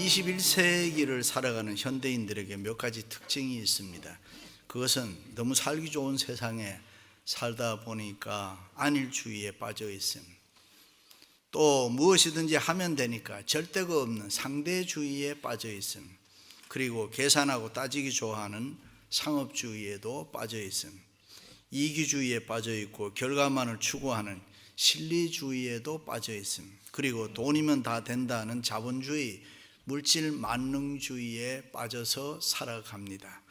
21세기를 살아가는 현대인들에게 몇 가지 특징이 있습니다. 그것은 너무 살기 좋은 세상에 살다 보니까 안일주의에 빠져 있음, 또 무엇이든지 하면 되니까 절대가 없는 상대주의에 빠져 있음, 그리고 계산하고 따지기 좋아하는 상업주의에도 빠져 있음, 이기주의에 빠져 있고 결과만을 추구하는 실리주의에도 빠져 있음, 그리고 돈이면 다 된다는 자본주의, 물질 만능주의에 빠져서 살아갑니다.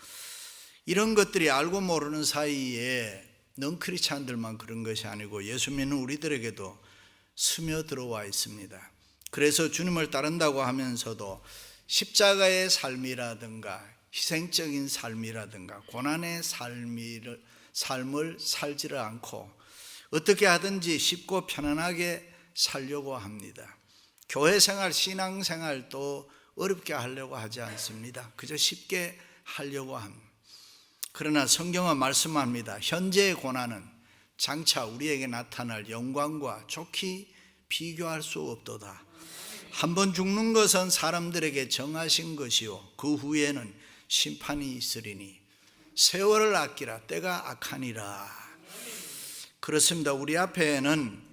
이런 것들이 알고 모르는 사이에 넌크리스찬들만 그런 것이 아니고 예수 믿는 우리들에게도 스며들어와 있습니다. 그래서 주님을 따른다고 하면서도 십자가의 삶이라든가 희생적인 삶이라든가 고난의 삶을 살지를 않고 어떻게 하든지 쉽고 편안하게 살려고 합니다. 교회 생활, 신앙 생활도 어렵게 하려고 하지 않습니다. 그저 쉽게 하려고 합니다. 그러나 성경은 말씀합니다. 현재의 고난은 장차 우리에게 나타날 영광과 좋게 비교할 수 없도다. 한번 죽는 것은 사람들에게 정하신 것이요 그 후에는 심판이 있으리니 세월을 아끼라 때가 악하니라. 그렇습니다. 우리 앞에는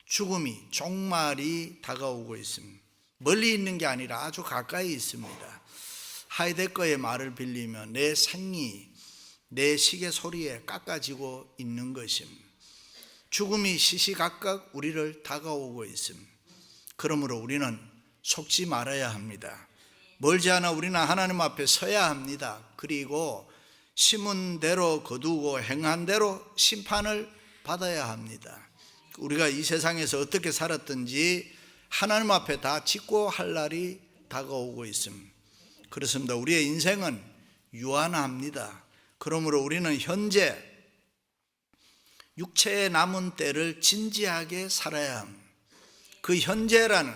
죽음이, 종말이 다가오고 있습니다. 멀리 있는 게 아니라 아주 가까이 있습니다. 하이데거의 말을 빌리면 내 생이 내 시계 소리에 깎아지고 있는 것입니다. 죽음이 시시각각 우리를 다가오고 있습니다. 그러므로 우리는 속지 말아야 합니다. 멀지 않아 우리는 하나님 앞에 서야 합니다. 그리고 심은 대로 거두고 행한 대로 심판을 받아야 합니다. 우리가 이 세상에서 어떻게 살았든지 하나님 앞에 다 짓고 할 날이 다가오고 있습니다. 그렇습니다. 우리의 인생은 유한합니다. 그러므로 우리는 현재 육체에 남은 때를 진지하게 살아야 합니다. 그 현재라는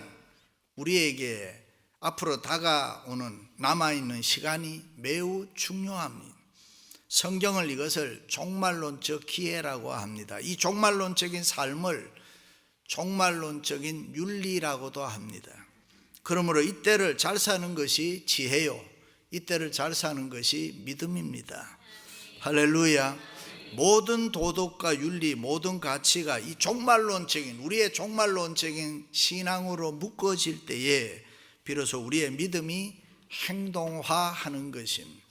우리에게 앞으로 다가오는 남아있는 시간이 매우 중요합니다. 성경을 이것을 종말론적 기회라고 합니다. 이 종말론적인 삶을 종말론적인 윤리라고도 합니다. 그러므로 이때를 잘 사는 것이 지혜요, 이때를 잘 사는 것이 믿음입니다. 할렐루야. 모든 도덕과 윤리, 모든 가치가 이 종말론적인, 우리의 종말론적인 신앙으로 묶어질 때에 비로소 우리의 믿음이 행동화하는 것입니다.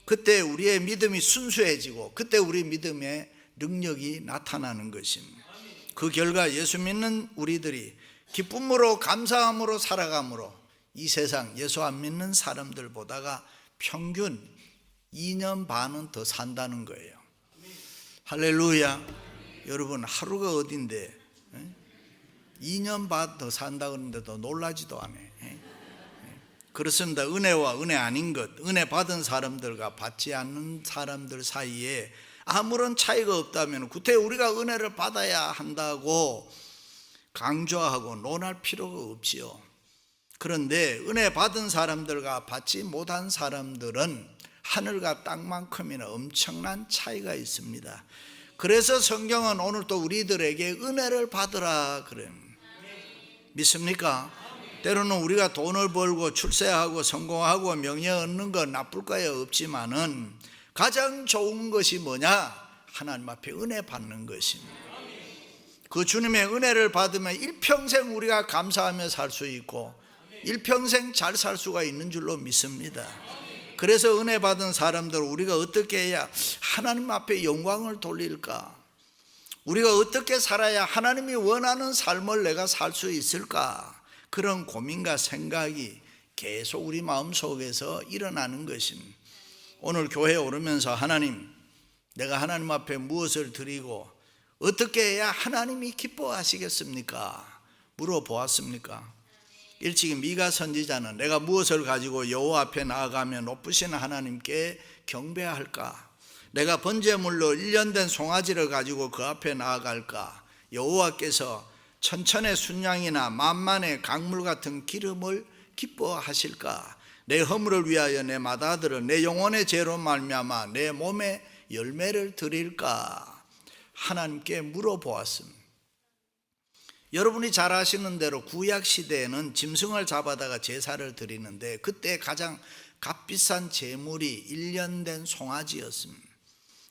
그때 우리의 믿음이 순수해지고 그때 우리 믿음의 능력이 나타나는 것입니다. 그 결과 예수 믿는 우리들이 기쁨으로 감사함으로 살아감으로 이 세상 예수 안 믿는 사람들보다가 평균 2년 반은 더 산다는 거예요. 할렐루야. 여러분, 하루가 어딘데 2년 반 더 산다 그러는데도 놀라지도 않아요. 그렇습니다. 은혜와 은혜 아닌 것, 은혜 받은 사람들과 받지 않는 사람들 사이에 아무런 차이가 없다면 그때 우리가 은혜를 받아야 한다고 강조하고 논할 필요가 없지요. 그런데 은혜 받은 사람들과 받지 못한 사람들은 하늘과 땅만큼이나 엄청난 차이가 있습니다. 그래서 성경은 오늘 또 우리들에게 은혜를 받으라 그래요. 믿습니까? 때로는 우리가 돈을 벌고 출세하고 성공하고 명예 얻는 건 나쁠까요? 없지만은 가장 좋은 것이 뭐냐? 하나님 앞에 은혜 받는 것입니다. 그 주님의 은혜를 받으면 일평생 우리가 감사하며 살 수 있고 일평생 잘 살 수가 있는 줄로 믿습니다. 그래서 은혜 받은 사람들 우리가 어떻게 해야 하나님 앞에 영광을 돌릴까? 우리가 어떻게 살아야 하나님이 원하는 삶을 내가 살 수 있을까? 그런 고민과 생각이 계속 우리 마음속에서 일어나는 것입니다. 오늘 교회에 오르면서 하나님, 내가 하나님 앞에 무엇을 드리고 어떻게 해야 하나님이 기뻐하시겠습니까? 물어보았습니까? 일찍이 미가 선지자는 내가 무엇을 가지고 여호와 앞에 나아가며 높으신 하나님께 경배할까? 내가 번제물로 1년 된 송아지를 가지고 그 앞에 나아갈까? 여호와께서 천천의 순양이나 만만의 강물 같은 기름을 기뻐하실까? 내 허물을 위하여 내 맏아들을 내 영혼의 죄로 말미암아 내 몸에 열매를 드릴까? 하나님께 물어보았습니다. 여러분이 잘 아시는 대로 구약 시대에는 짐승을 잡아다가 제사를 드리는데 그때 가장 값비싼 제물이 1년 된 송아지였습니다.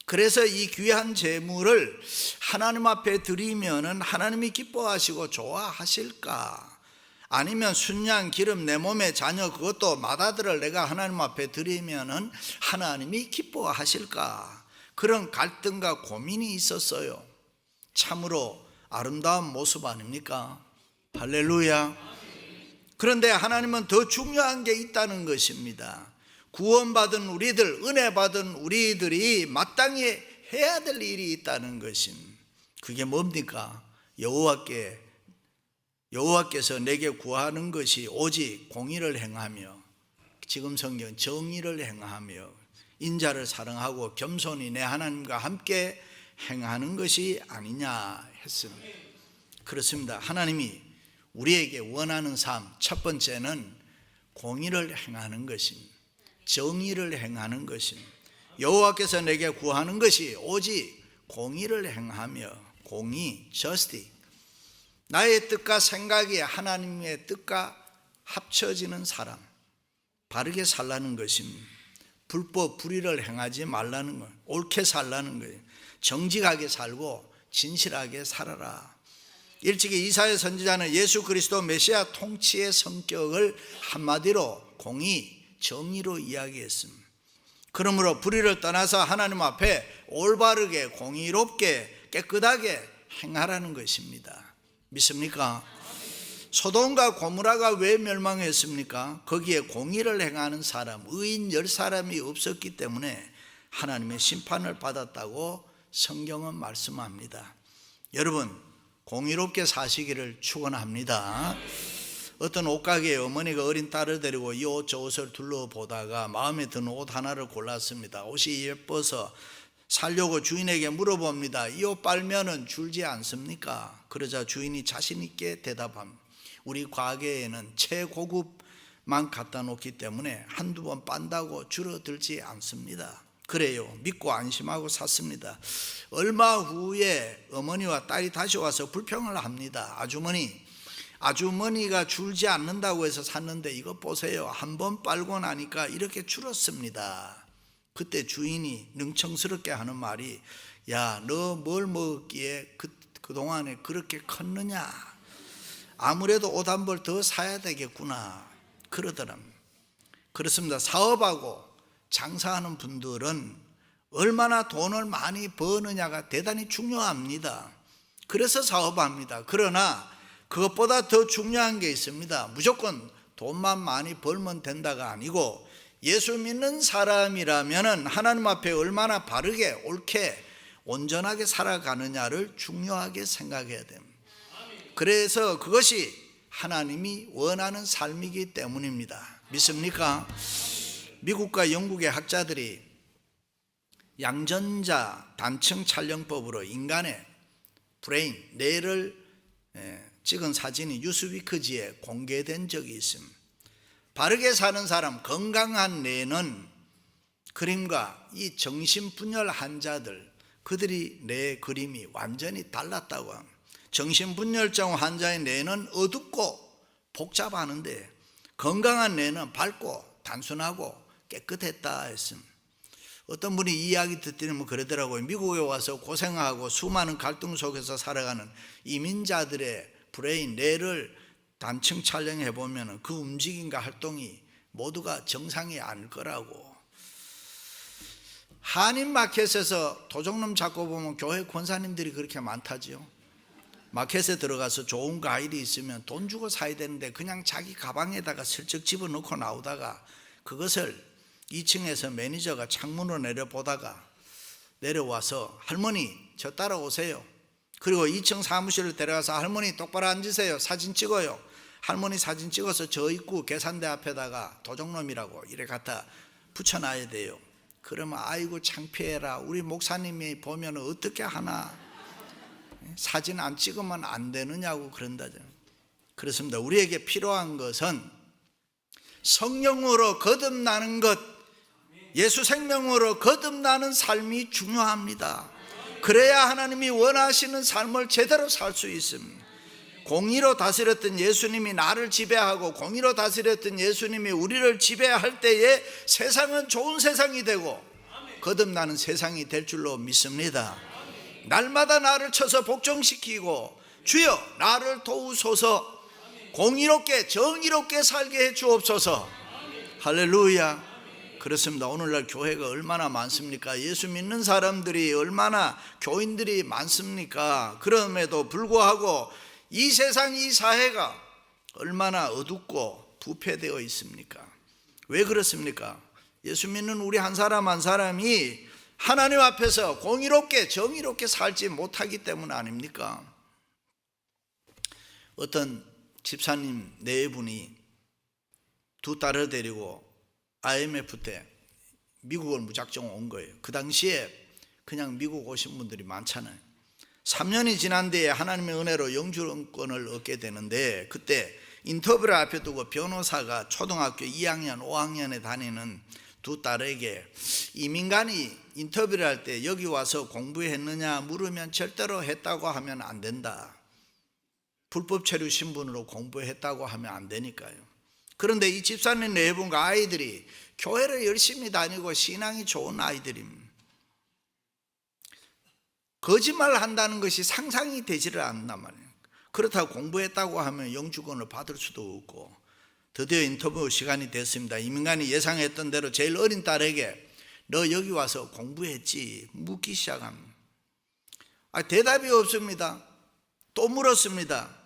그래서 이 귀한 제물을 하나님 앞에 드리면은 하나님이 기뻐하시고 좋아하실까? 아니면 순양, 기름, 내 몸의 자녀 그것도 맏아들을 내가 하나님 앞에 드리면은 하나님이 기뻐하실까? 그런 갈등과 고민이 있었어요. 참으로 아름다운 모습 아닙니까? 할렐루야. 그런데 하나님은 더 중요한 게 있다는 것입니다. 구원받은 우리들, 은혜 받은 우리들이 마땅히 해야 될 일이 있다는 것입니다. 그게 뭡니까? 여호와께서 내게 구하는 것이 오직 공의를 행하며, 지금 성경 정의를 행하며 인자를 사랑하고 겸손히 내 하나님과 함께 행하는 것이 아니냐 했습니다. 그렇습니다. 하나님이 우리에게 원하는 삶, 첫 번째는 공의를 행하는 것입니다. 정의를 행하는 것입니다. 여호와께서 내게 구하는 것이 오직 공의를 행하며, 공의, justice, 나의 뜻과 생각이 하나님의 뜻과 합쳐지는 사람, 바르게 살라는 것입니다. 불법, 불의를 행하지 말라는 것, 옳게 살라는 거예요. 정직하게 살고 진실하게 살아라. 일찍이 이사야 선지자는 예수 그리스도 메시아 통치의 성격을 한마디로 공의, 정의로 이야기했습니다. 그러므로 불의를 떠나서 하나님 앞에 올바르게 공의롭게 깨끗하게 행하라는 것입니다. 믿습니까? 소돔과 고모라가 왜 멸망했습니까? 거기에 공의를 행하는 사람, 의인 10사람이 없었기 때문에 하나님의 심판을 받았다고 성경은 말씀합니다. 여러분, 공의롭게 사시기를 축원합니다. 어떤 옷가게에 어머니가 어린 딸을 데리고 이 옷 저 옷을 둘러보다가 마음에 드는 옷 하나를 골랐습니다. 옷이 예뻐서 살려고 주인에게 물어봅니다. 이 옷 빨면은 줄지 않습니까? 그러자 주인이 자신 있게 대답합니다. 우리 가게에는 최고급만 갖다 놓기 때문에 한두 번 빤다고 줄어들지 않습니다. 그래요. 믿고 안심하고 샀습니다. 얼마 후에 어머니와 딸이 다시 와서 불평을 합니다. 아주머니가 줄지 않는다고 해서 샀는데 이거 보세요. 한 번 빨고 나니까 이렇게 줄었습니다. 그때 주인이 능청스럽게 하는 말이, 야, 너 뭘 먹었기에 그동안에 그렇게 컸느냐? 아무래도 옷 한 벌 더 사야 되겠구나 그러더랍니다. 그렇습니다. 사업하고 장사하는 분들은 얼마나 돈을 많이 버느냐가 대단히 중요합니다. 그래서 사업합니다. 그러나 그것보다 더 중요한 게 있습니다. 무조건 돈만 많이 벌면 된다가 아니고, 예수 믿는 사람이라면 하나님 앞에 얼마나 바르게 옳게 온전하게 살아가느냐를 중요하게 생각해야 됩니다. 그래서 그것이 하나님이 원하는 삶이기 때문입니다. 믿습니까? 미국과 영국의 학자들이 양전자 단층 촬영법으로 인간의 브레인, 뇌를 찍은 사진이 뉴스위크지에 공개된 적이 있습니다. 바르게 사는 사람, 건강한 뇌는 그림과 이 정신분열 환자들, 그들이 뇌 그림이 완전히 달랐다고 합니다. 정신분열증 환자의 뇌는 어둡고 복잡하는데 건강한 뇌는 밝고 단순하고 깨끗했다 했습니다. 어떤 분이 이 이야기 듣더니 그러더라고요. 미국에 와서 고생하고 수많은 갈등 속에서 살아가는 이민자들의 브레인, 뇌를 단층 촬영해 보면 그 움직임과 활동이 모두가 정상이 아닐 거라고. 한인마켓에서 도둑놈 잡고 보면 교회 권사님들이 그렇게 많다지요. 마켓에 들어가서 좋은 과일이 있으면 돈 주고 사야 되는데 그냥 자기 가방에다가 슬쩍 집어넣고 나오다가 그것을 2층에서 매니저가 창문으로 내려보다가 내려와서, 할머니 저 따라오세요. 그리고 2층 사무실을 데려가서 할머니 똑바로 앉으세요. 사진 찍어요. 할머니 사진 찍어서 저 입구 계산대 앞에다가 도둑놈이라고 이래 갖다 붙여놔야 돼요. 그러면 아이고 창피해라, 우리 목사님이 보면 어떻게 하나, 사진 안 찍으면 안 되느냐고 그런다죠. 그렇습니다. 우리에게 필요한 것은 성령으로 거듭나는 것, 예수 생명으로 거듭나는 삶이 중요합니다. 그래야 하나님이 원하시는 삶을 제대로 살 수 있습니다. 공의로 다스렸던 예수님이 나를 지배하고 공의로 다스렸던 예수님이 우리를 지배할 때에 세상은 좋은 세상이 되고 거듭나는 세상이 될 줄로 믿습니다. 날마다 나를 쳐서 복종시키고 주여 나를 도우소서, 공의롭게 정의롭게 살게 해 주옵소서. 할렐루야. 그렇습니다. 오늘날 교회가 얼마나 많습니까? 예수 믿는 사람들이 얼마나, 교인들이 많습니까? 그럼에도 불구하고 이 세상, 이 사회가 얼마나 어둡고 부패되어 있습니까? 왜 그렇습니까? 예수 믿는 우리 한 사람 한 사람이 하나님 앞에서 공의롭게 정의롭게 살지 못하기 때문 아닙니까? 어떤 집사님 네 분이 두 딸을 데리고 IMF 때 미국을 무작정 온 거예요. 그 당시에 그냥 미국 오신 분들이 많잖아요. 3년이 지난 뒤에 하나님의 은혜로 영주권을 얻게 되는데, 그때 인터뷰를 앞에 두고 변호사가 초등학교 2학년, 5학년에 다니는 두 딸에게 이민간이 인터뷰를 할 때 여기 와서 공부했느냐 물으면 절대로 했다고 하면 안 된다. 불법 체류 신분으로 공부했다고 하면 안 되니까요. 그런데 이 집사님 네 분과 아이들이 교회를 열심히 다니고 신앙이 좋은 아이들입니다. 거짓말 한다는 것이 상상이 되지를 않는단 말이에요. 그렇다고 공부했다고 하면 영주권을 받을 수도 없고. 드디어 인터뷰 시간이 됐습니다. 이민간이 예상했던 대로 제일 어린 딸에게 너 여기 와서 공부했지? 묻기 시작합니다. 대답이 없습니다. 또 물었습니다.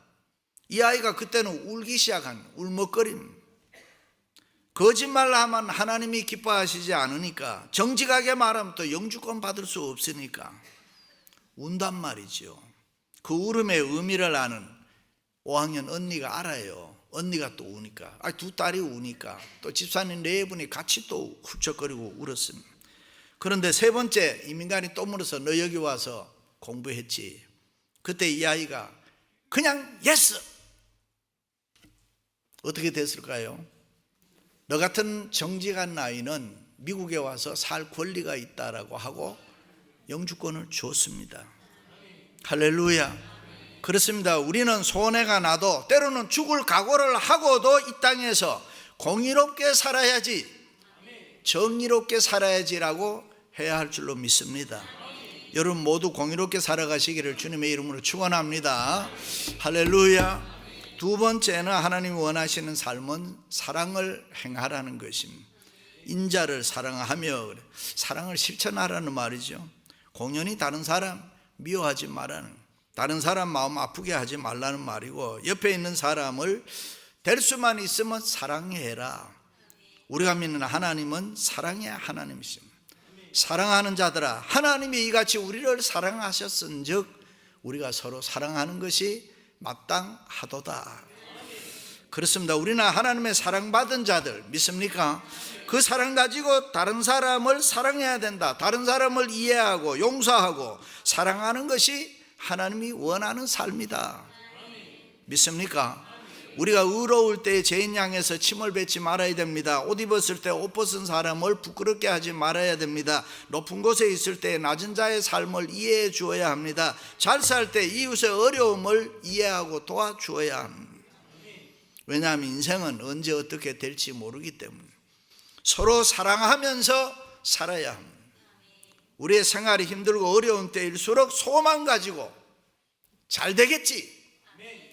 이 아이가 그때는 울기 시작한, 울먹거립니다. 거짓말을 하면 하나님이 기뻐하시지 않으니까, 정직하게 말하면 또 영주권 받을 수 없으니까 운단 말이죠. 그 울음의 의미를 아는 5학년 언니가 알아요. 언니가 또 우니까, 두 딸이 우니까 또 집사님 네 분이 같이 또 훌쩍거리고 울었습니다. 그런데 세 번째 이민간이 또 물어서 너 여기 와서 공부했지? 그때 이 아이가 그냥 예스! 어떻게 됐을까요? 너 같은 정직한 아이는 미국에 와서 살 권리가 있다라고 하고 영주권을 줬습니다. 할렐루야. 그렇습니다. 우리는 손해가 나도 때로는 죽을 각오를 하고도 이 땅에서 공의롭게 살아야지, 정의롭게 살아야지라고 해야 할 줄로 믿습니다. 여러분 모두 공의롭게 살아가시기를 주님의 이름으로 축원합니다. 할렐루야. 두 번째는 하나님이 원하시는 삶은 사랑을 행하라는 것입니다. 인자를 사랑하며, 사랑을 실천하라는 말이죠. 공연히 다른 사람 미워하지 말라는, 다른 사람 마음 아프게 하지 말라는 말이고, 옆에 있는 사람을 될 수만 있으면 사랑해라. 우리가 믿는 하나님은 사랑의 하나님이십니다. 사랑하는 자들아, 하나님이 이같이 우리를 사랑하셨은즉 우리가 서로 사랑하는 것이 마땅하도다. 그렇습니다. 우리는 하나님의 사랑받은 자들 믿습니까? 그 사랑 가지고 다른 사람을 사랑해야 된다. 다른 사람을 이해하고 용서하고 사랑하는 것이 하나님이 원하는 삶이다. 믿습니까? 우리가 의로울 때 죄인 향해서 침을 뱉지 말아야 됩니다. 옷 입었을 때 옷 벗은 사람을 부끄럽게 하지 말아야 됩니다. 높은 곳에 있을 때 낮은 자의 삶을 이해해 주어야 합니다. 잘 살 때 이웃의 어려움을 이해하고 도와주어야 합니다. 왜냐하면 인생은 언제 어떻게 될지 모르기 때문에 서로 사랑하면서 살아야 합니다. 우리의 생활이 힘들고 어려운 때일수록 소망 가지고 잘 되겠지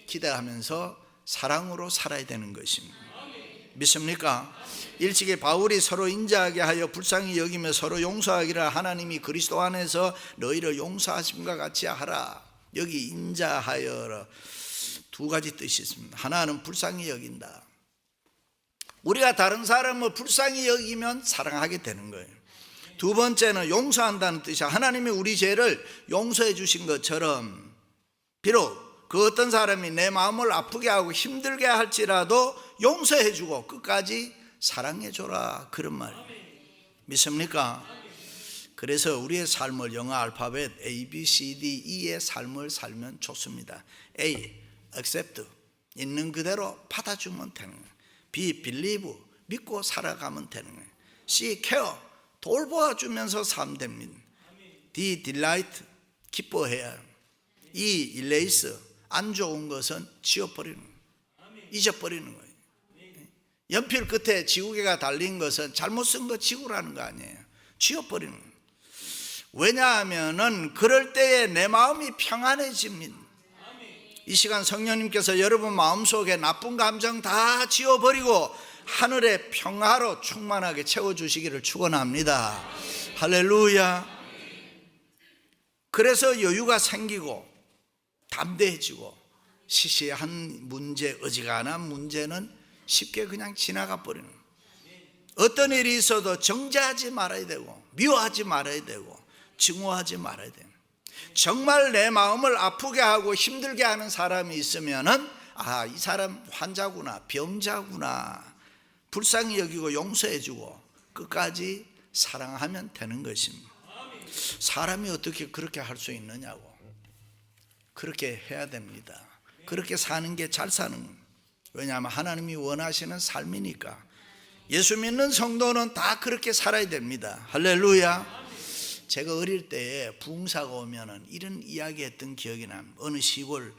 기대하면서 사랑으로 살아야 되는 것입니다. 믿습니까? 일찍이 바울이 서로 인자하게 하여 불쌍히 여기며 서로 용서하기를 하나님이 그리스도 안에서 너희를 용서하심과 같이 하라. 여기 인자하여 두 가지 뜻이 있습니다. 하나는 불쌍히 여긴다. 우리가 다른 사람을 불쌍히 여기면 사랑하게 되는 거예요. 두 번째는 용서한다는 뜻이야. 하나님이 우리 죄를 용서해 주신 것처럼 비록 그 어떤 사람이 내 마음을 아프게 하고 힘들게 할지라도 용서해 주고 끝까지 사랑해 줘라, 그런 말이에요. 믿습니까? 그래서 우리의 삶을 영어 알파벳 A, B, C, D, E의 삶을 살면 좋습니다. A, accept, 있는 그대로 받아주면 되는 거예요. B, believe, 믿고 살아가면 되는 거예요. C, care, 돌보아주면서 살면 됩니다. D, delight, 기뻐해야. E, erase, 안 좋은 것은 지워버리는 거예요. 잊어버리는 거예요. 연필 끝에 지우개가 달린 것은 잘못 쓴 거 지우라는 거 아니에요. 지워버리는 거예요. 왜냐하면은 그럴 때에 내 마음이 평안해집니다. 이 시간 성령님께서 여러분 마음속에 나쁜 감정 다 지워버리고 하늘의 평화로 충만하게 채워주시기를 축원합니다. 할렐루야. 그래서 여유가 생기고 담대해지고 시시한 문제, 어지간한 문제는 쉽게 그냥 지나가 버리는 거예요. 어떤 일이 있어도 정죄하지 말아야 되고 미워하지 말아야 되고 증오하지 말아야 돼요. 정말 내 마음을 아프게 하고 힘들게 하는 사람이 있으면은 이 사람 환자구나, 병자구나, 불쌍히 여기고 용서해주고 끝까지 사랑하면 되는 것입니다. 사람이 어떻게 그렇게 할 수 있느냐고. 그렇게 해야 됩니다. 그렇게 사는 게 잘 사는 겁니다. 왜냐하면 하나님이 원하시는 삶이니까. 예수 믿는 성도는 다 그렇게 살아야 됩니다. 할렐루야. 제가 어릴 때에 부흥사가 오면은 이런 이야기 했던 기억이 납니다. 어느 시골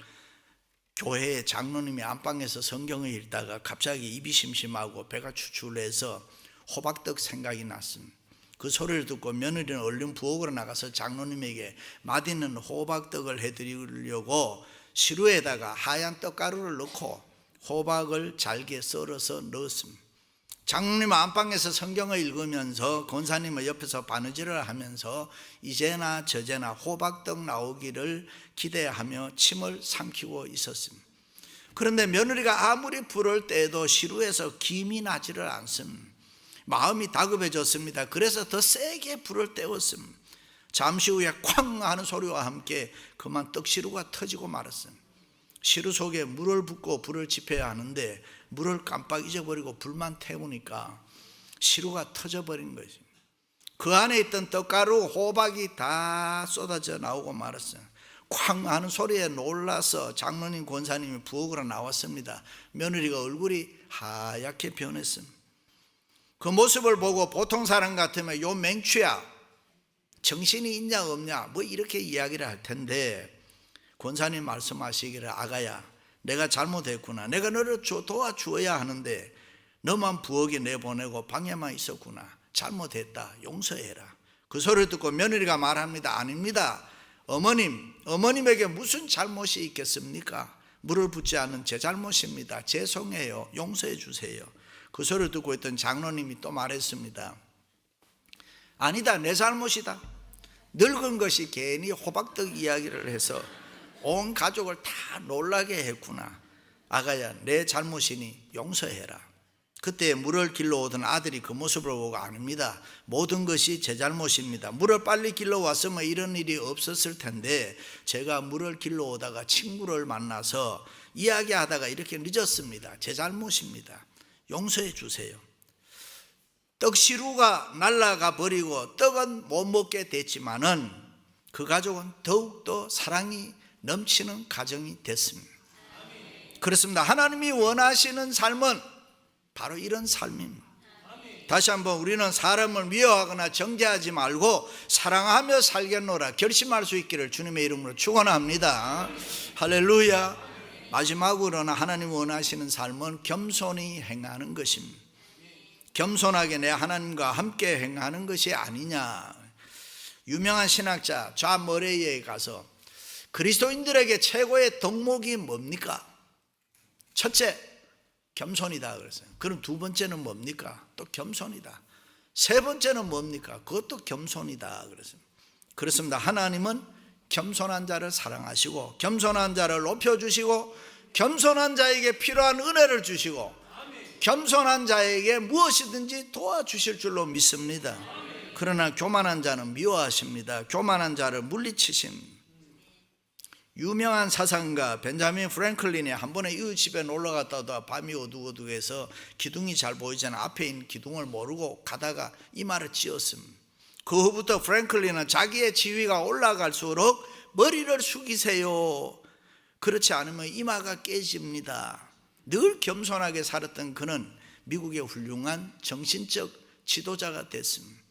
교회의 장로님이 안방에서 성경을 읽다가 갑자기 입이 심심하고 배가 추출해서 호박떡 생각이 났습니다. 그 소리를 듣고 며느리는 얼른 부엌으로 나가서 장로님에게 맛있는 호박떡을 해드리려고 시루에다가 하얀 떡가루를 넣고 호박을 잘게 썰어서 넣었습니다. 장로님 안방에서 성경을 읽으면서 권사님은 옆에서 바느질을 하면서 이제나 저제나 호박떡 나오기를 기대하며 침을 삼키고 있었습니다. 그런데 며느리가 아무리 부를 때에도 시루에서 김이 나지를 않습니다. 마음이 다급해졌습니다. 그래서 더 세게 불을 때웠습니다. 잠시 후에 쾅 하는 소리와 함께 그만 떡시루가 터지고 말았습니다. 시루 속에 물을 붓고 불을 지펴야 하는데 물을 깜빡 잊어버리고 불만 태우니까 시루가 터져버린 거죠. 그 안에 있던 떡가루, 호박이 다 쏟아져 나오고 말았어요. 쾅 하는 소리에 놀라서 장로님, 권사님이 부엌으로 나왔습니다. 며느리가 얼굴이 하얗게 변했습니다. 그 모습을 보고 보통 사람 같으면 요 맹추야, 정신이 있냐 없냐 뭐 이렇게 이야기를 할 텐데 권사님 말씀하시기를 아가야, 내가 잘못했구나. 내가 너를 도와주어야 하는데 너만 부엌에 내보내고 방에만 있었구나. 잘못했다. 용서해라. 그 소리를 듣고 며느리가 말합니다. 아닙니다. 어머님에게 무슨 잘못이 있겠습니까? 물을 붓지 않은 제 잘못입니다. 죄송해요. 용서해 주세요. 그 소리를 듣고 있던 장로님이 또 말했습니다. 아니다. 내 잘못이다. 늙은 것이 괜히 호박떡 이야기를 해서 온 가족을 다 놀라게 했구나. 아가야, 내 잘못이니 용서해라. 그때 물을 길러오던 아들이 그 모습을 보고 아닙니다. 모든 것이 제 잘못입니다. 물을 빨리 길러왔으면 이런 일이 없었을 텐데 제가 물을 길러오다가 친구를 만나서 이야기하다가 이렇게 늦었습니다. 제 잘못입니다. 용서해 주세요. 떡시루가 날아가 버리고 떡은 못 먹게 됐지만은 그 가족은 더욱더 사랑이 넘치는 가정이 됐습니다. 그렇습니다. 하나님이 원하시는 삶은 바로 이런 삶입니다. 다시 한번 우리는 사람을 미워하거나 정죄하지 말고 사랑하며 살겠노라 결심할 수 있기를 주님의 이름으로 축원합니다. 할렐루야. 마지막으로는 하나님 원하시는 삶은 겸손히 행하는 것입니다. 겸손하게 내 하나님과 함께 행하는 것이 아니냐. 유명한 신학자 존 머레이에 가서 그리스도인들에게 최고의 덕목이 뭡니까? 첫째, 겸손이다 그랬어요. 그럼 두 번째는 뭡니까? 또 겸손이다. 세 번째는 뭡니까? 그것도 겸손이다 그랬어요. 그렇습니다. 하나님은 겸손한 자를 사랑하시고 겸손한 자를 높여주시고 겸손한 자에게 필요한 은혜를 주시고 겸손한 자에게 무엇이든지 도와주실 줄로 믿습니다. 그러나 교만한 자는 미워하십니다. 교만한 자를 물리치십니다. 유명한 사상가 벤자민 프랭클린이 한 번에 이웃집에 놀러 갔다가 밤이 어둑어둑해서 기둥이 잘 보이지 않아 앞에 있는 기둥을 모르고 가다가 이마를 찧었습니다. 그 후부터 프랭클린은 자기의 지위가 올라갈수록 머리를 숙이세요. 그렇지 않으면 이마가 깨집니다. 늘 겸손하게 살았던 그는 미국의 훌륭한 정신적 지도자가 됐습니다.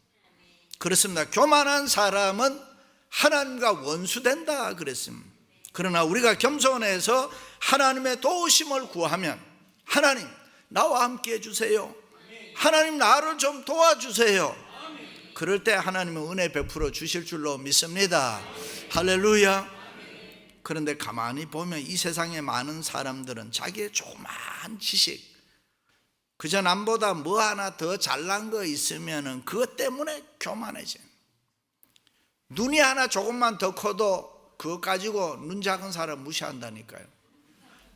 그렇습니다. 교만한 사람은 하나님과 원수된다 그랬습니다. 그러나 우리가 겸손해서 하나님의 도우심을 구하면, 하나님 나와 함께 해주세요, 하나님 나를 좀 도와주세요, 그럴 때 하나님은 은혜 베풀어 주실 줄로 믿습니다. 할렐루야. 그런데 가만히 보면 이 세상에 많은 사람들은 자기의 조그마한 지식, 그저 남보다 뭐 하나 더 잘난 거 있으면 그것 때문에 교만해져요. 눈이 하나 조금만 더 커도 그것 가지고 눈 작은 사람 무시한다니까요.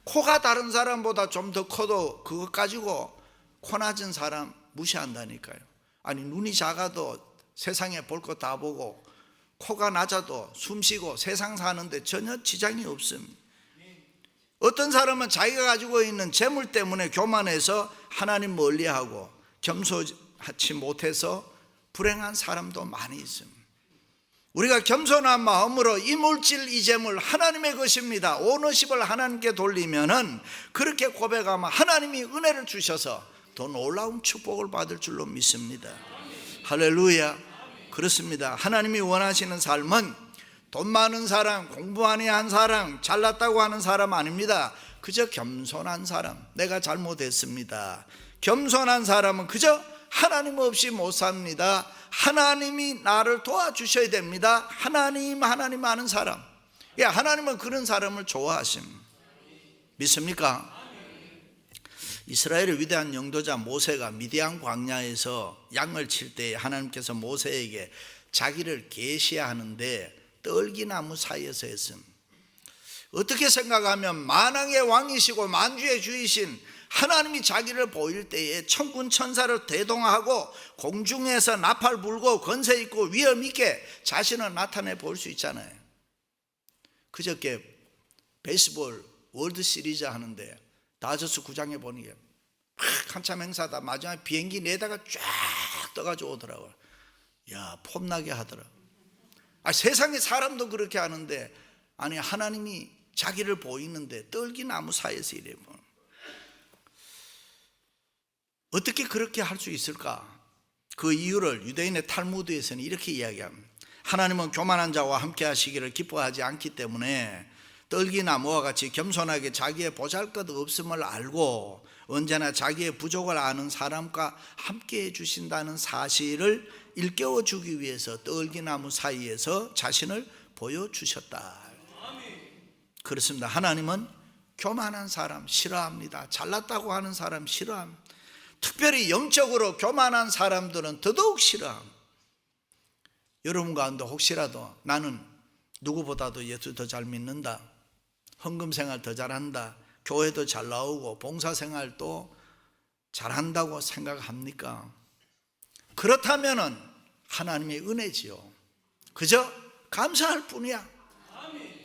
코가 다른 사람보다 좀 더 커도 그것 가지고 코 낮은 사람 무시한다니까요. 아니, 눈이 작아도 세상에 볼 거 다 보고, 코가 낮아도 숨 쉬고 세상 사는데 전혀 지장이 없습니다. 어떤 사람은 자기가 가지고 있는 재물 때문에 교만해서 하나님 멀리하고 겸손하지 못해서 불행한 사람도 많이 있습니다. 우리가 겸손한 마음으로 이 물질, 이 재물 하나님의 것입니다, 오너십을 하나님께 돌리면은, 그렇게 고백하면 하나님이 은혜를 주셔서 더 놀라운 축복을 받을 줄로 믿습니다. 할렐루야. 그렇습니다. 하나님이 원하시는 삶은 돈 많은 사람, 공부 많이 한 사람, 잘났다고 하는 사람 아닙니다. 그저 겸손한 사람. 내가 잘못했습니다. 겸손한 사람은 그저 하나님 없이 못 삽니다. 하나님이 나를 도와주셔야 됩니다. 하나님 아는 사람. 예, 하나님은 그런 사람을 좋아하십니다. 믿습니까? 이스라엘의 위대한 영도자 모세가 미디안 광야에서 양을 칠 때 하나님께서 모세에게 자기를 계시하는데 떨기나무 사이에서 했습니다. 어떻게 생각하면 만왕의 왕이시고 만주의 주이신 하나님이 자기를 보일 때에 천군 천사를 대동하고 공중에서 나팔 불고 권세 있고 위엄 있게 자신을 나타내 볼 수 있잖아요. 그저께 베이스볼 월드 시리즈 하는데 다저스 구장에 보니 한참 행사다 마지막에 비행기 내다가 쫙 떠가지고 오더라고요. 야, 폼나게 하더라. 세상에 사람도 그렇게 하는데, 아니 하나님이 자기를 보이는데 떨기나무 사이에서 이래 뭐. 어떻게 그렇게 할 수 있을까? 그 이유를 유대인의 탈무드에서는 이렇게 이야기합니다. 하나님은 교만한 자와 함께 하시기를 기뻐하지 않기 때문에 떨기나무와 같이 겸손하게 자기의 보잘것없음을 알고 언제나 자기의 부족을 아는 사람과 함께 해주신다는 사실을 일깨워주기 위해서 떨기나무 사이에서 자신을 보여주셨다. 그렇습니다. 하나님은 교만한 사람 싫어합니다. 잘났다고 하는 사람 싫어합니다. 특별히 영적으로 교만한 사람들은 더더욱 싫어합니다. 여러분 가운데 혹시라도 나는 누구보다도 예수 더 잘 믿는다, 헌금생활 더 잘한다, 교회도 잘 나오고 봉사생활도 잘한다고 생각합니까? 그렇다면 하나님의 은혜지요. 그저 감사할 뿐이야.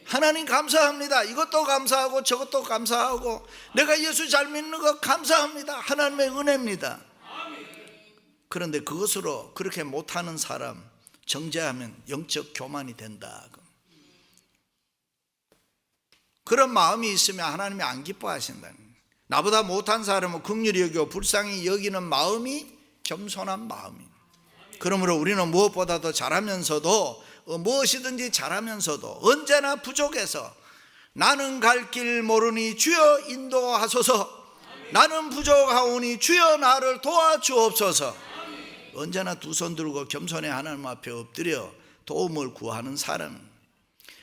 하나님 감사합니다. 이것도 감사하고 저것도 감사하고 내가 예수 잘 믿는 거 감사합니다. 하나님의 은혜입니다. 그런데 그것으로 그렇게 못하는 사람 정죄하면 영적 교만이 된다. 그런 마음이 있으면 하나님이 안 기뻐하신다. 나보다 못한 사람은 긍휼히 여기고 불쌍히 여기는 마음이 겸손한 마음입니다. 그러므로 우리는 무엇보다도 잘하면서도 무엇이든지 잘하면서도 언제나 부족해서 나는 갈 길 모르니 주여 인도하소서, 나는 부족하오니 주여 나를 도와주옵소서. 언제나 두 손 들고 겸손히 하나님 앞에 엎드려 도움을 구하는 사람,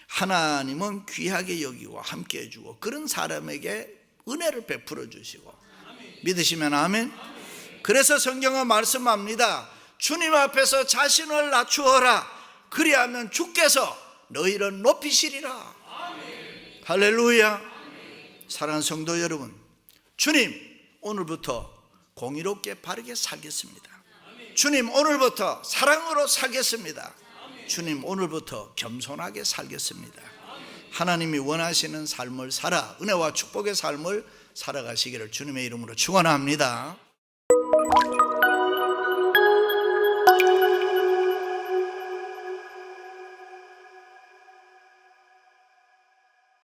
하나님은 귀하게 여기고 함께 해주고 그런 사람에게 은혜를 베풀어 주시고, 믿으시면 아멘. 그래서 성경은 말씀합니다. 주님 앞에서 자신을 낮추어라. 그리하면 주께서 너희를 높이시리라. 할렐루야. 사랑하는 성도 여러분, 주님 오늘부터 공의롭게 바르게 살겠습니다. 주님 오늘부터 사랑으로 살겠습니다. 주님 오늘부터 겸손하게 살겠습니다. 하나님이 원하시는 삶을 살아 은혜와 축복의 삶을 살아가시기를 주님의 이름으로 축원합니다.